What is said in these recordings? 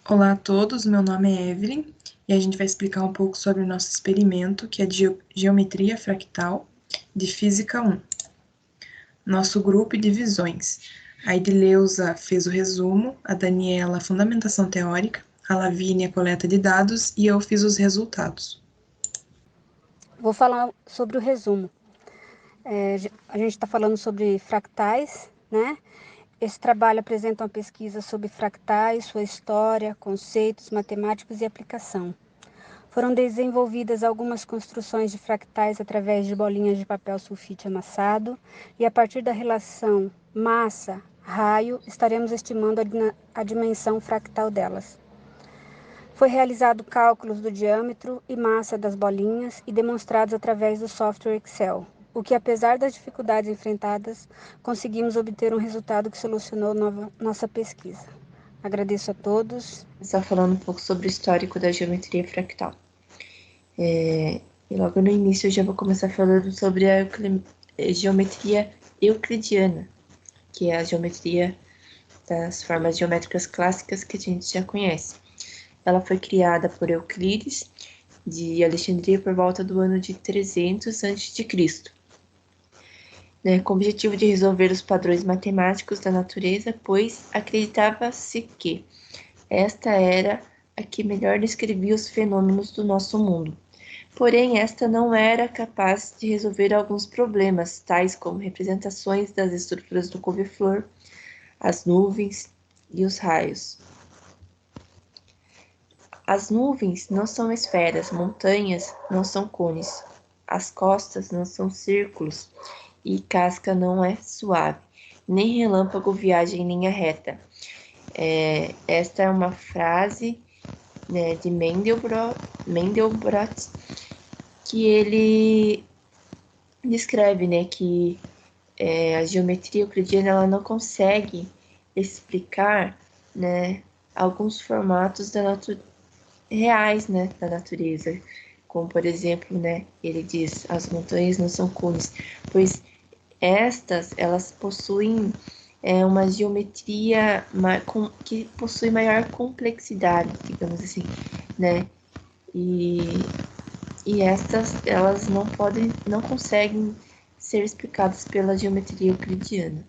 Olá a todos, meu nome é Evelyn e a gente vai explicar um pouco sobre o nosso experimento, que é de geometria fractal de Física 1. Nosso grupo e divisões. A Edileuza fez o resumo, a Daniela a fundamentação teórica, a Lavínia a coleta de dados e eu fiz os resultados. Vou falar sobre o resumo. A gente está falando sobre fractais, né? Esse trabalho apresenta uma pesquisa sobre fractais, sua história, conceitos matemáticos e aplicação. Foram desenvolvidas algumas construções de fractais através de bolinhas de papel sulfite amassado e a partir da relação massa-raio estaremos estimando a dimensão fractal delas. Foi realizado cálculos do diâmetro e massa das bolinhas e demonstrados através do software Excel, o que, apesar das dificuldades enfrentadas, conseguimos obter um resultado que solucionou nossa pesquisa. Agradeço a todos. Está falando um pouco sobre o histórico da geometria fractal. E logo no início eu já vou começar falando sobre a geometria euclidiana, que é a geometria das formas geométricas clássicas que a gente já conhece. Ela foi criada por Euclides de Alexandria por volta do ano de 300 a.C., com o objetivo de resolver os padrões matemáticos da natureza, pois acreditava-se que esta era a que melhor descrevia os fenômenos do nosso mundo. Porém, esta não era capaz de resolver alguns problemas, tais como representações das estruturas do couve-flor, as nuvens e os raios. As nuvens não são esferas, montanhas não são cones, as costas não são círculos e casca não é suave, nem relâmpago viaja em linha reta. Esta é uma frase de Mandelbrot, que ele descreve que a geometria euclidiana ela não consegue explicar alguns formatos reais da natureza, como por exemplo, ele diz, as montanhas não são cones, pois elas possuem uma geometria que possui maior complexidade, digamos assim, e elas não conseguem ser explicadas pela geometria euclidiana.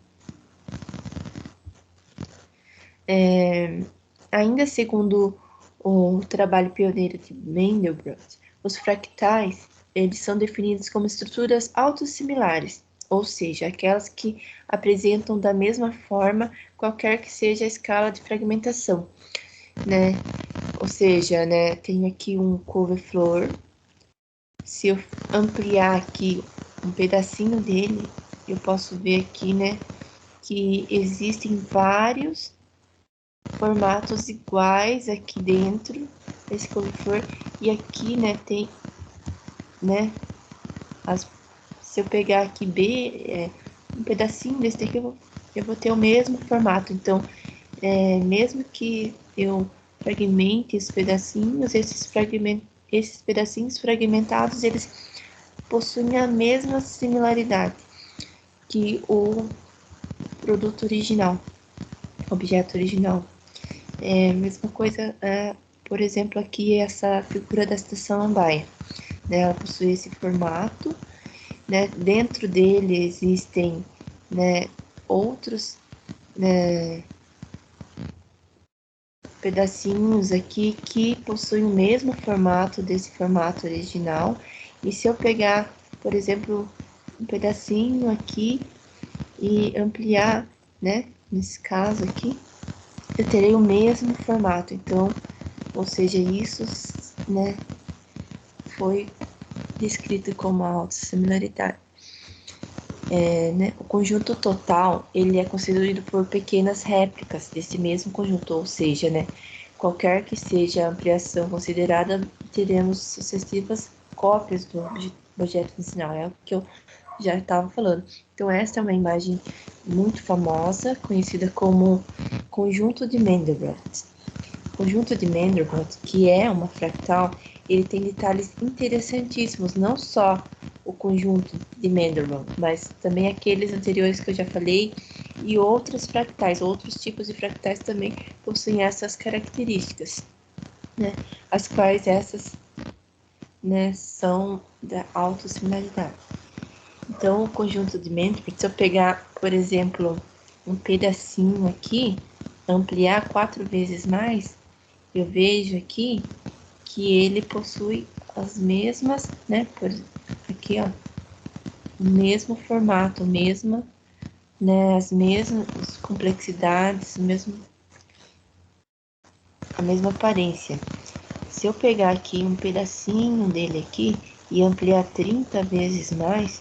Ainda segundo o trabalho pioneiro de Mandelbrot, os fractais eles são definidos como estruturas autossimilares, ou seja, aquelas que apresentam da mesma forma qualquer que seja a escala de fragmentação, Ou seja, tenho aqui um couve-flor. Se eu ampliar aqui um pedacinho dele, eu posso ver aqui, que existem vários formatos iguais aqui dentro desse couve-flor, e aqui, tem, se eu pegar aqui um pedacinho desse daqui, eu vou ter o mesmo formato. Então, mesmo que eu fragmente os pedacinhos, esses pedacinhos fragmentados, eles possuem a mesma similaridade que o produto original, objeto original. Mesma coisa, por exemplo, aqui essa figura da estação Ambaia, ela possui esse formato, dentro dele existem outros pedacinhos aqui que possuem o mesmo formato desse formato original, e se eu pegar, por exemplo, um pedacinho aqui e ampliar, nesse caso aqui, eu terei o mesmo formato. Então, ou seja, isso, foi descrito como a autossimilaridade. O conjunto total, ele é constituído por pequenas réplicas desse mesmo conjunto, ou seja, qualquer que seja a ampliação considerada, teremos sucessivas cópias do objeto inicial, é o que eu já estava falando. Então, esta é uma imagem muito famosa, conhecida como conjunto de Mandelbrot. O conjunto de Mandelbrot, que é uma fractal, ele tem detalhes interessantíssimos, não só o conjunto de Mandelbrot, mas também aqueles anteriores que eu já falei, E outros tipos de fractais também possuem essas características, né? As quais essas, né, são da autossimilaridade. Então, o conjunto de Mendelbrot, se eu pegar, por exemplo, um pedacinho aqui, ampliar 4 vezes mais, eu vejo aqui que ele possui as mesmas, né, aqui, ó, o mesmo formato, né, as mesmas complexidades, a mesma aparência. Se eu pegar aqui um pedacinho dele aqui e ampliar 30 vezes mais,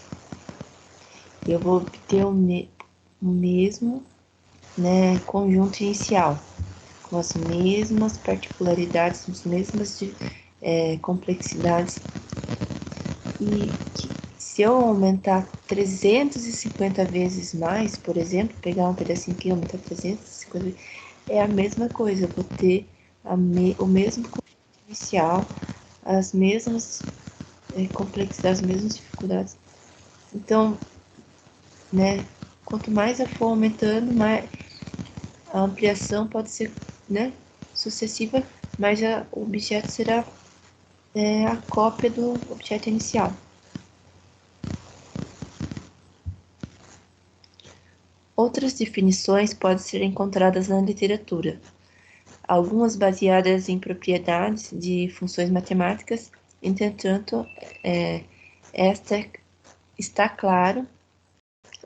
eu vou obter o mesmo, né, conjunto inicial, com as mesmas particularidades, as mesmas complexidades. E se eu aumentar 350 vezes mais, por exemplo, pegar um pedacinho aqui e aumentar 350 vezes, é a mesma coisa, eu vou ter o mesmo conjunto inicial, as mesmas complexidades, as mesmas dificuldades. Então, né, quanto mais eu for aumentando, mais a ampliação pode ser, né, sucessiva, mas o objeto será a cópia do objeto inicial. Outras definições podem ser encontradas na literatura, algumas baseadas em propriedades de funções matemáticas. Entretanto, está claro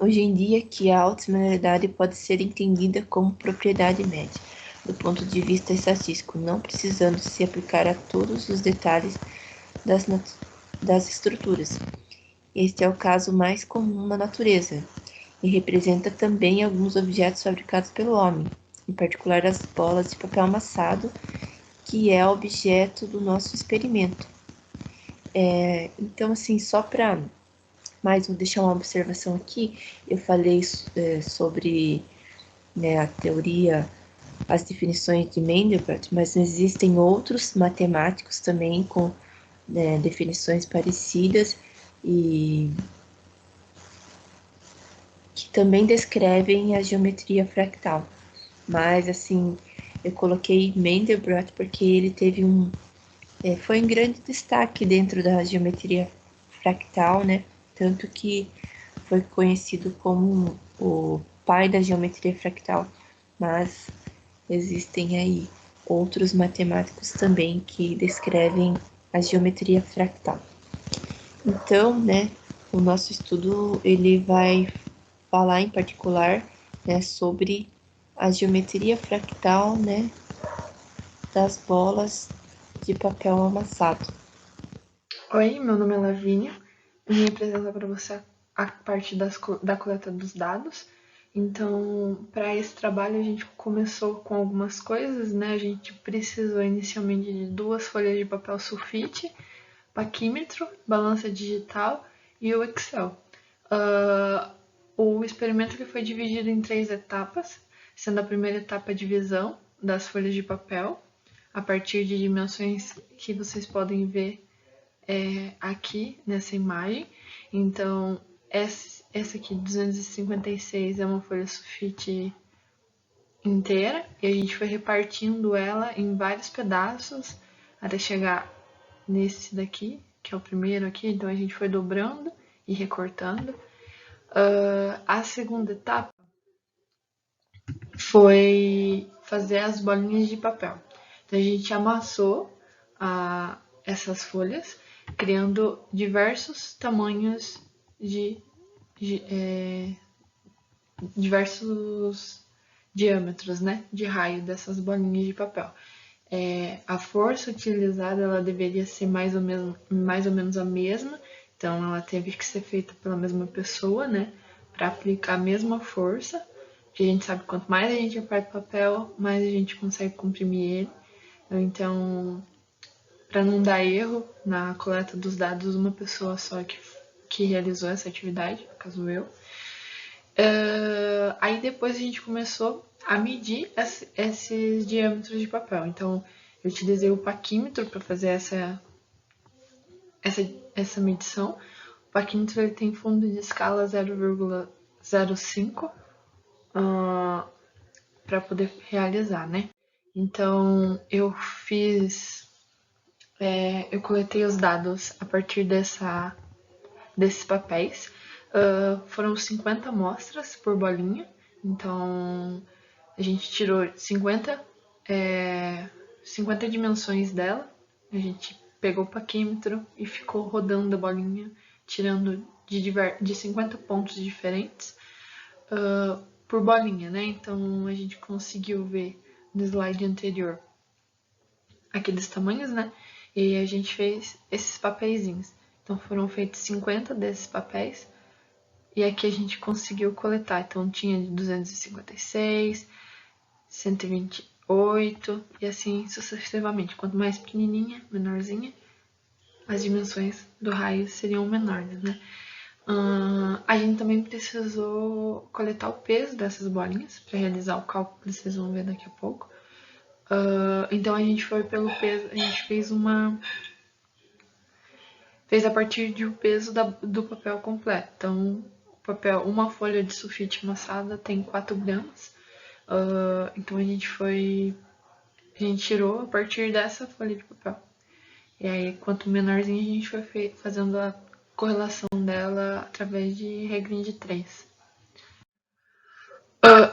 hoje em dia que a autossimilaridade pode ser entendida como propriedade média, do ponto de vista estatístico, não precisando se aplicar a todos os detalhes das estruturas. Este é o caso mais comum na natureza, e representa também alguns objetos fabricados pelo homem, em particular as bolas de papel amassado, que é objeto do nosso experimento. Então, assim, só para mais deixar uma observação aqui, eu falei sobre, né, a teoria, as definições de Mendelbrot, mas existem outros matemáticos também com, né, definições parecidas e que também descrevem a geometria fractal. Mas, assim, eu coloquei Mendelbrot porque ele teve foi um grande destaque dentro da geometria fractal, né? Tanto que foi conhecido como o pai da geometria fractal. Mas existem aí outros matemáticos também que descrevem a geometria fractal. Então, né, o nosso estudo ele vai falar em particular, né, sobre a geometria fractal, né, das bolas de papel amassado. Oi, meu nome é Lavínia. Eu vim apresentar para você a parte da coleta dos dados. Então, para esse trabalho, a gente começou com algumas coisas, né? A gente precisou inicialmente de 2 folhas de papel sulfite, paquímetro, balança digital e o Excel. O experimento ele foi dividido em 3 etapas, sendo a primeira etapa a divisão das folhas de papel, a partir de dimensões que vocês podem ver aqui nessa imagem. Então, essa aqui, 256, é uma folha sulfite inteira, e a gente foi repartindo ela em vários pedaços até chegar nesse daqui, que é o primeiro aqui. Então, a gente foi dobrando e recortando. A segunda etapa foi fazer as bolinhas de papel. Então, a gente amassou essas folhas, criando diversos tamanhos diversos diâmetros, né, de raio dessas bolinhas de papel. A força utilizada ela deveria ser mais ou menos a mesma, então ela teve que ser feita pela mesma pessoa, né, para aplicar a mesma força, porque a gente sabe que quanto mais a gente aperta o papel, mais a gente consegue comprimir ele. Então, para não dar erro na coleta dos dados, uma pessoa só que realizou essa atividade, no caso eu. Aí depois a gente começou a medir esses diâmetros de papel. Então, eu utilizei o paquímetro para fazer essa medição. O paquímetro ele tem fundo de escala 0,05 para poder realizar, né? Então, eu coletei os dados a partir desses papéis. Foram 50 amostras por bolinha, então a gente tirou 50 dimensões dela, a gente pegou o paquímetro e ficou rodando a bolinha, tirando de 50 pontos diferentes por bolinha, né? Então a gente conseguiu ver no slide anterior aqueles tamanhos, né? E a gente fez esses papeizinhos. Então foram feitos 50 desses papéis e aqui a gente conseguiu coletar. Então tinha de 256, 128 e assim sucessivamente. Quanto mais pequenininha, menorzinha, as dimensões do raio seriam menores, né? A gente também precisou coletar o peso dessas bolinhas para realizar o cálculo que vocês vão ver daqui a pouco. Então a gente foi pelo peso, a gente fez a partir do peso do papel completo. Então, uma folha de sulfite amassada tem 4 gramas. Então a gente tirou a partir dessa folha de papel. E aí, quanto menorzinha, a gente foi fazendo a correlação dela através de regrinha de 3.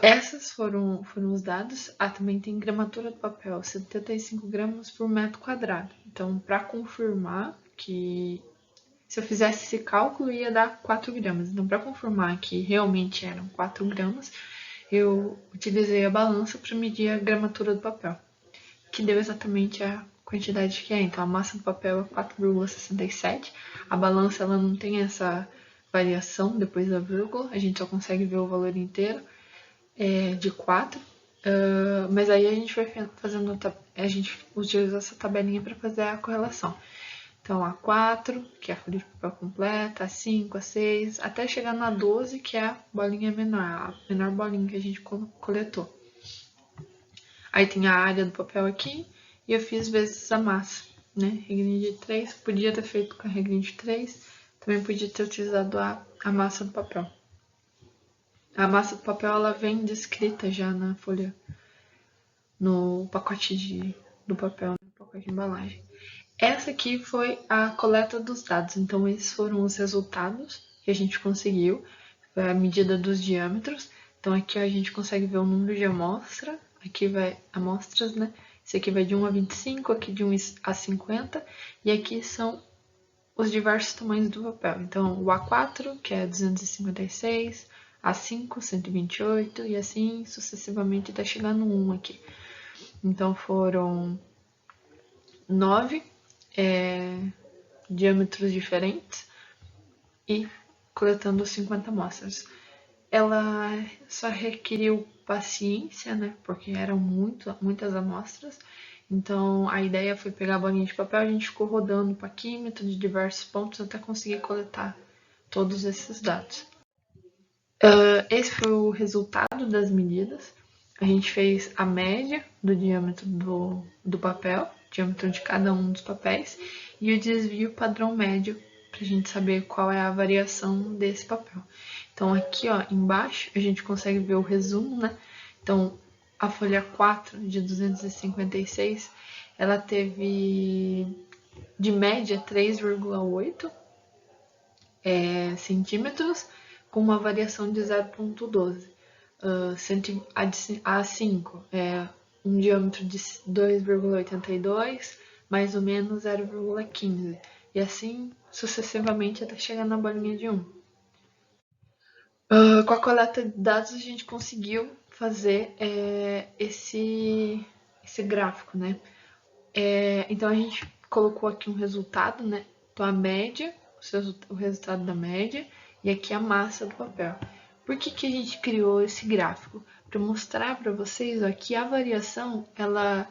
Essas foram os dados. Também tem gramatura do papel, 75 gramas por metro quadrado. Então, para confirmar que se eu fizesse esse cálculo, ia dar 4 gramas. Então, para confirmar que realmente eram 4 gramas, eu utilizei a balança para medir a gramatura do papel, que deu exatamente a quantidade que é. Então, a massa do papel é 4,67. A balança ela não tem essa variação depois da vírgula, a gente só consegue ver o valor inteiro de 4. Mas aí a gente foi fazendo, a gente utilizou essa tabelinha para fazer a correlação. Então, a 4, que é a folha de papel completa, a 5, a 6, até chegar na 12, que é a bolinha menor, a menor bolinha que a gente coletou. Aí tem a área do papel aqui, e eu fiz vezes a massa, né? Regrinha de 3, podia ter feito com a regrinha de 3, também podia ter utilizado a massa do papel. A massa do papel, ela vem descrita já na folha, no pacote do papel, no pacote de embalagem. Essa aqui foi a coleta dos dados, então esses foram os resultados que a gente conseguiu, a medida dos diâmetros. Então aqui a gente consegue ver o número de amostra, aqui vai amostras, né? Esse aqui vai de 1 a 25, aqui de 1 a 50, e aqui são os diversos tamanhos do papel. Então o A4, que é 256, A5, 128, e assim sucessivamente até chegar no 1 aqui. Então foram 9 diâmetros diferentes e coletando 50 amostras. Ela só requeriu paciência, né? Porque eram muitas amostras. Então a ideia foi pegar a bolinha de papel, a gente ficou rodando o paquímetro de diversos pontos até conseguir coletar todos esses dados. Esse foi o resultado das medidas. A gente fez a média do diâmetro do papel, diâmetro de cada um dos papéis, e o desvio padrão médio, para a gente saber qual é a variação desse papel. Então aqui, ó, embaixo, a gente consegue ver o resumo, né? Então, a folha 4 de 256, ela teve de média 3,8 centímetros, com uma variação de 0,12. A5 é um diâmetro de 2,82, mais ou menos 0,15. E assim sucessivamente até chegar na bolinha de 1. Com a coleta de dados a gente conseguiu fazer esse gráfico, né? Então a gente colocou aqui um resultado, né? Então a média, o resultado da média, e aqui a massa do papel. Por que a gente criou esse gráfico? Para mostrar para vocês ó, que a variação ela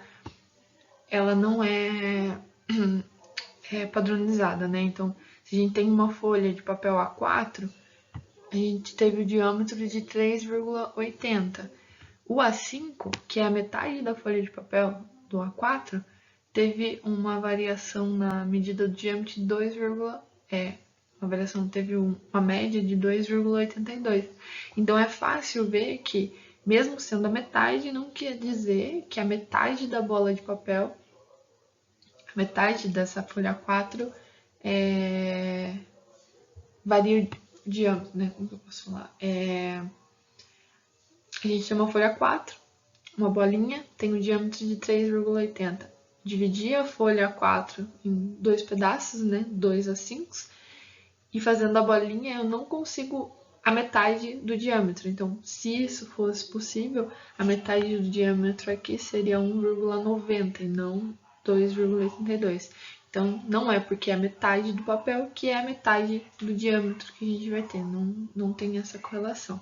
não é padronizada, né? Então, se a gente tem uma folha de papel A4, a gente teve o diâmetro de 3,80. O A5, que é a metade da folha de papel do A4, teve uma variação na medida do diâmetro de A variação teve uma média de 2,82. Então, é fácil ver que, mesmo sendo a metade, não quer dizer que a metade da bola de papel, a metade dessa folha 4, varia o diâmetro, né? Como que eu posso falar? A gente tem uma folha 4, uma bolinha, tem um diâmetro de 3,80. Dividir a folha 4 em 2 pedaços, né? 2 a 5, e fazendo a bolinha eu não consigo a metade do diâmetro. Então, se isso fosse possível, a metade do diâmetro aqui seria 1,90 e não 2,82. Então, não é porque é a metade do papel que é a metade do diâmetro que a gente vai ter. Não tem essa correlação.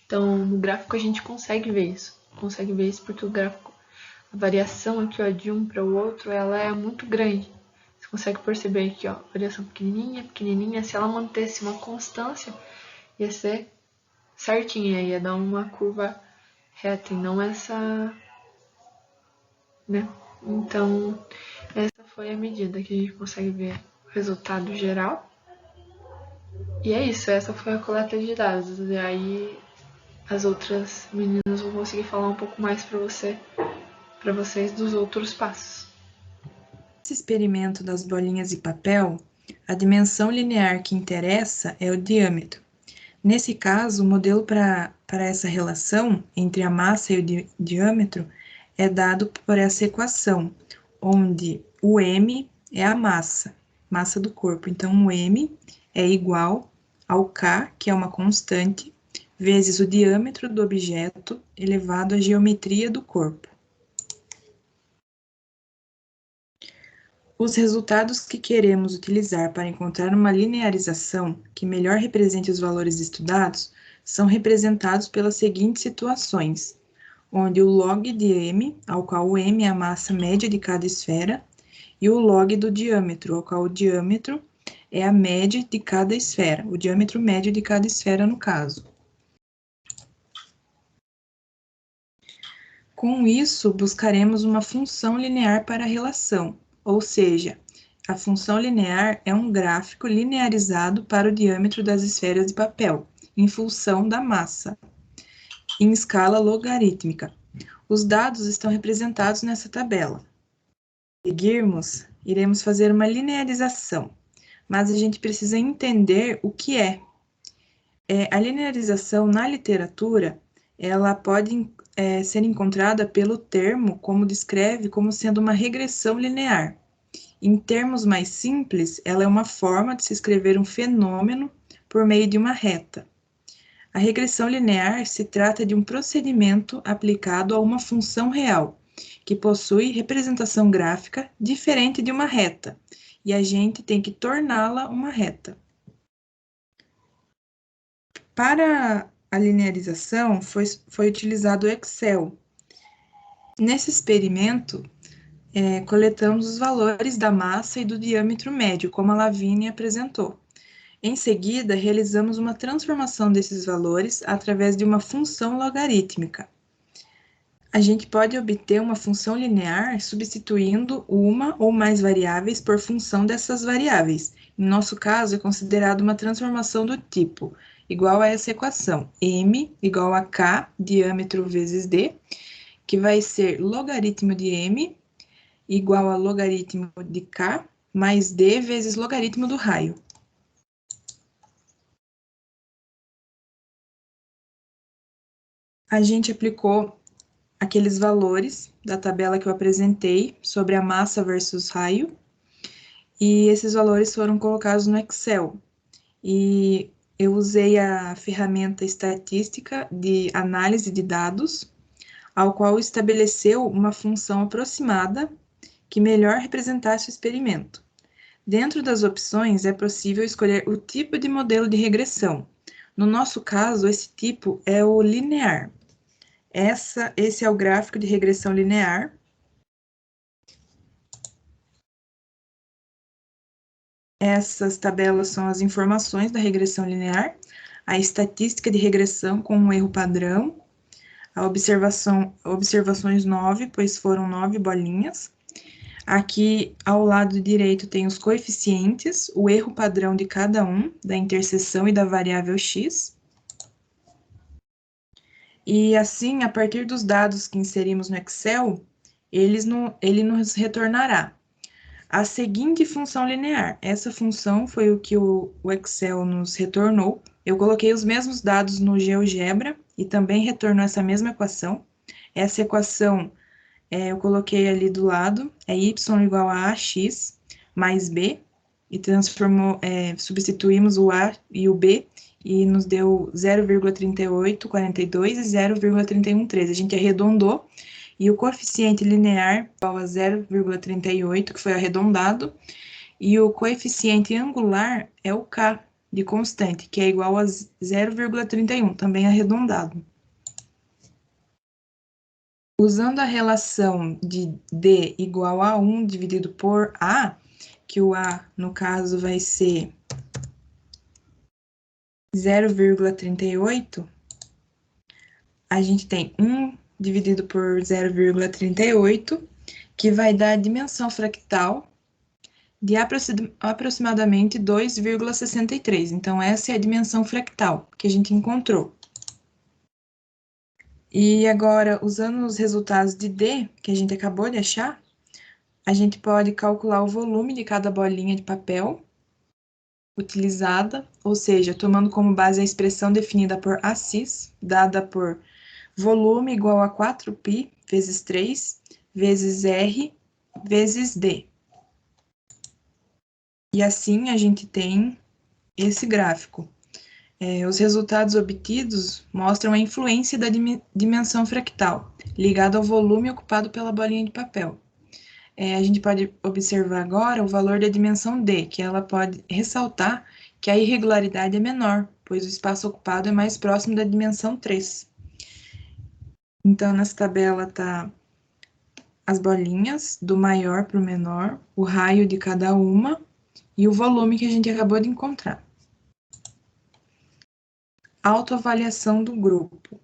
Então, no gráfico a gente consegue ver isso. Consegue ver isso porque o gráfico, a variação aqui, ó, de um para o outro, ela é muito grande. Você consegue perceber aqui, ó, variação pequenininha, pequenininha. Se ela mantesse uma constância, ia ser certinha, ia dar uma curva reta e não essa, né? Então, essa foi a medida que a gente consegue ver o resultado geral. E é isso, essa foi a coleta de dados. E aí, as outras meninas vão conseguir falar um pouco mais para vocês dos outros passos. Nesse experimento das bolinhas de papel, a dimensão linear que interessa é o diâmetro. Nesse caso, o modelo para essa relação entre a massa e o diâmetro é dado por essa equação, onde o m é a massa do corpo. Então, o m é igual ao k, que é uma constante, vezes o diâmetro do objeto elevado à geometria do corpo. Os resultados que queremos utilizar para encontrar uma linearização que melhor represente os valores estudados são representados pelas seguintes situações, onde o log de m, ao qual o m é a massa média de cada esfera, e o log do diâmetro, ao qual o diâmetro é a média de cada esfera, o diâmetro médio de cada esfera no caso. Com isso, buscaremos uma função linear para a relação, ou seja, a função linear é um gráfico linearizado para o diâmetro das esferas de papel, em função da massa, em escala logarítmica. Os dados estão representados nessa tabela. Se seguirmos, iremos fazer uma linearização, mas a gente precisa entender o que é. A linearização na literatura, ela pode ser encontrada pelo termo como descreve como sendo uma regressão linear. Em termos mais simples, ela é uma forma de se escrever um fenômeno por meio de uma reta. A regressão linear se trata de um procedimento aplicado a uma função real, que possui representação gráfica diferente de uma reta, e a gente tem que torná-la uma reta. Para a linearização, foi utilizado o Excel. Nesse experimento, coletamos os valores da massa e do diâmetro médio, como a Lavínia apresentou. Em seguida, realizamos uma transformação desses valores através de uma função logarítmica. A gente pode obter uma função linear substituindo uma ou mais variáveis por função dessas variáveis. Em nosso caso, é considerado uma transformação do tipo igual a essa equação, m igual a k, diâmetro vezes d, que vai ser logaritmo de m igual a logaritmo de k mais d vezes logaritmo do raio. A gente aplicou aqueles valores da tabela que eu apresentei sobre a massa versus raio, e esses valores foram colocados no Excel. E eu usei a ferramenta estatística de análise de dados, ao qual estabeleceu uma função aproximada que melhor representasse o experimento. Dentro das opções, é possível escolher o tipo de modelo de regressão. No nosso caso, esse tipo é o linear. Esse é o gráfico de regressão linear. Essas tabelas são as informações da regressão linear, a estatística de regressão com um erro padrão, observações 9, pois foram 9 bolinhas, Aqui, ao lado direito, tem os coeficientes, o erro padrão de cada um, da interseção e da variável x. E assim, a partir dos dados que inserimos no Excel, ele nos retornará a seguinte função linear. Essa função foi o que o Excel nos retornou. Eu coloquei os mesmos dados no GeoGebra e também retornou essa mesma equação. Essa equação eu coloquei ali do lado, é y igual a ax mais b, e substituímos o a e o b, e nos deu 0,3842 e 0,3113. A gente arredondou, e o coeficiente linear igual a 0,38, que foi arredondado, e o coeficiente angular é o k, de constante, que é igual a 0,31, também arredondado. Usando a relação de D igual a 1 dividido por A, que o A, no caso, vai ser 0,38, a gente tem 1 dividido por 0,38, que vai dar a dimensão fractal de aproximadamente 2,63. Então, essa é a dimensão fractal que a gente encontrou. E agora, usando os resultados de D, que a gente acabou de achar, a gente pode calcular o volume de cada bolinha de papel utilizada, ou seja, tomando como base a expressão definida por Assis, dada por volume igual a 4π vezes 3 vezes R vezes D. E assim a gente tem esse gráfico. Os resultados obtidos mostram a influência da dimensão fractal, ligada ao volume ocupado pela bolinha de papel. A gente pode observar agora o valor da dimensão D, que ela pode ressaltar que a irregularidade é menor, pois o espaço ocupado é mais próximo da dimensão 3. Então, nessa tabela está as bolinhas, do maior para o menor, o raio de cada uma e o volume que a gente acabou de encontrar. Autoavaliação do grupo.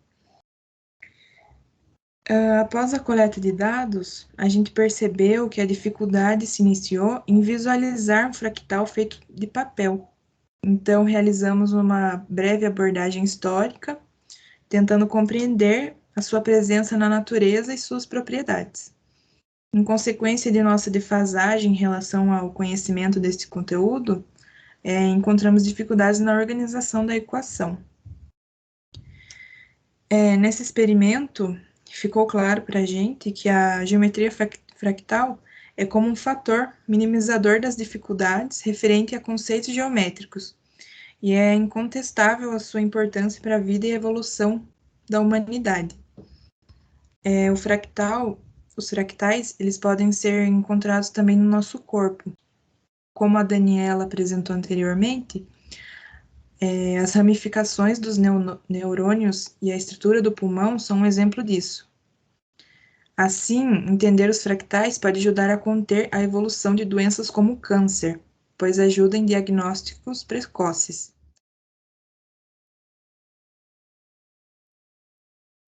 Após a coleta de dados, a gente percebeu que a dificuldade se iniciou em visualizar um fractal feito de papel. Então, realizamos uma breve abordagem histórica, tentando compreender a sua presença na natureza e suas propriedades. Em consequência de nossa defasagem em relação ao conhecimento desse conteúdo, encontramos dificuldades na organização da equação. Nesse experimento, ficou claro para a gente que a geometria fractal é como um fator minimizador das dificuldades referente a conceitos geométricos, e é incontestável a sua importância para a vida e a evolução da humanidade. Os fractais, eles podem ser encontrados também no nosso corpo. Como a Daniela apresentou anteriormente, as ramificações dos neurônios e a estrutura do pulmão são um exemplo disso. Assim, entender os fractais pode ajudar a conter a evolução de doenças como o câncer, pois ajuda em diagnósticos precoces.